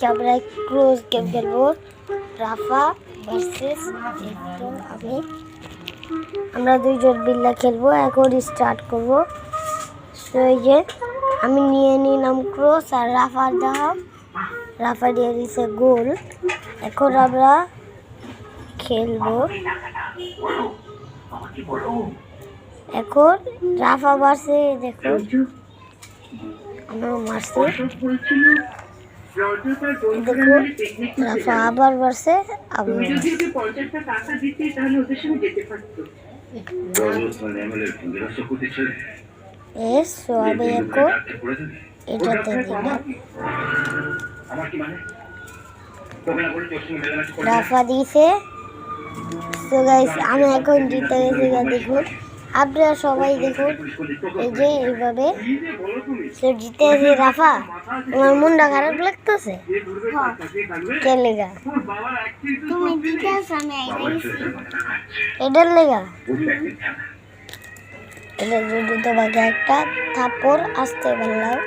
আজকে আমরা ক্রোজ গেম খেলবো, রাফা ভার্সেস আমরা দুইজন বিল্লা খেলবো। এখন স্টার্ট করবো। তো এই যে আমি নিয়ে নিলাম ক্রোজ আর রাফা দাও, রাফা দিয়ে দিছে গোল। এখন আমরা খেলবো। এখন রাফা মারছে, দেখো আমার মারছে, দেখো রাফা আবার মারছে, আবার আমি এখন এটাতে দিলাম, রাফা দিয়েছে। তো গাইস আমি এখন জিতে গেছি, দেখুন আপনারা সবাই দেখুন, এই যে এইভাবে জিতে গেছি। রাফা তোমার মনটা খারাপ লাগতেছে কে লেগা? তুমি জিতে আসো, আমি এটার লেগা। এটা যদি তোমাকে একটা থাপ্পড় আসতে পারলাম।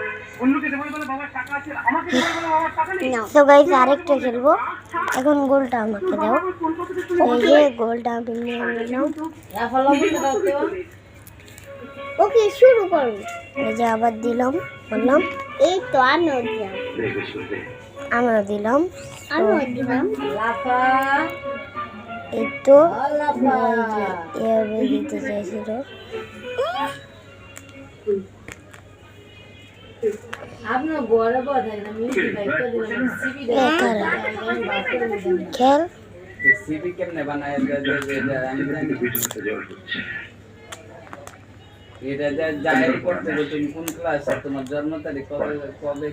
তো গাইস আরেকটা খেলবো। এখন গোলটা আমাকে দাও, এই যে গোলটা আমি নিয়ে নিলাম। ওকে শুরু করো। এই যে আবার দিলাম, বললাম এই তো আমিও দিলাম, এই তো এভাবে দিতে চাইছিল। খেল সিবি কেমনে বানায় এটা যাই করতে তুমি কোন ক্লাসে, তোমার জন্ম তারিখ কবে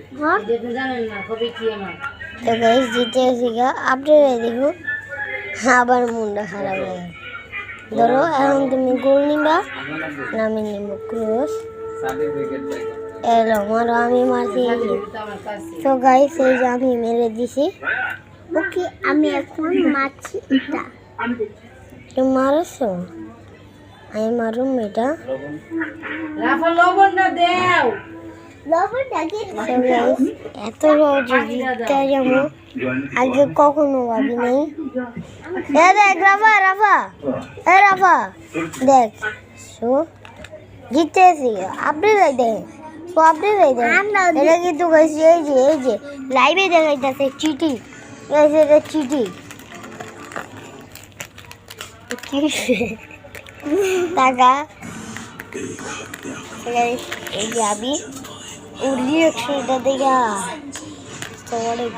কি জানেন না, কবে কি আমার। তো গাইস জিতে এসে গা, আপনারা দেখুন আবার মনটা খারাপ লাগে। ধরো এখন তুমি গোল নিবা, আমি নিব ক্রস। এলো মারো, আমি মারছি। তো গাইস এই যে আমি মেরে দিছি। ওকে আমি এখন মারছি এটা, তুমি মারছো, আমি মারুম এটা। রাফা লবণ না দেও, এত সহজে জিততে যাবো আগে কখনো ভাবি নাই। দেখ রাফা, রাফা রাফা দেখ জিতেছি। আপনি দেখেন, তো আপনি দেখেন এটা কিন্তু এই যে লাইভে দেখাইতেছে চিঠি, এটা চিঠি টাকা। এই যে আমি রিয়াকশনটা দেখা তো অনেক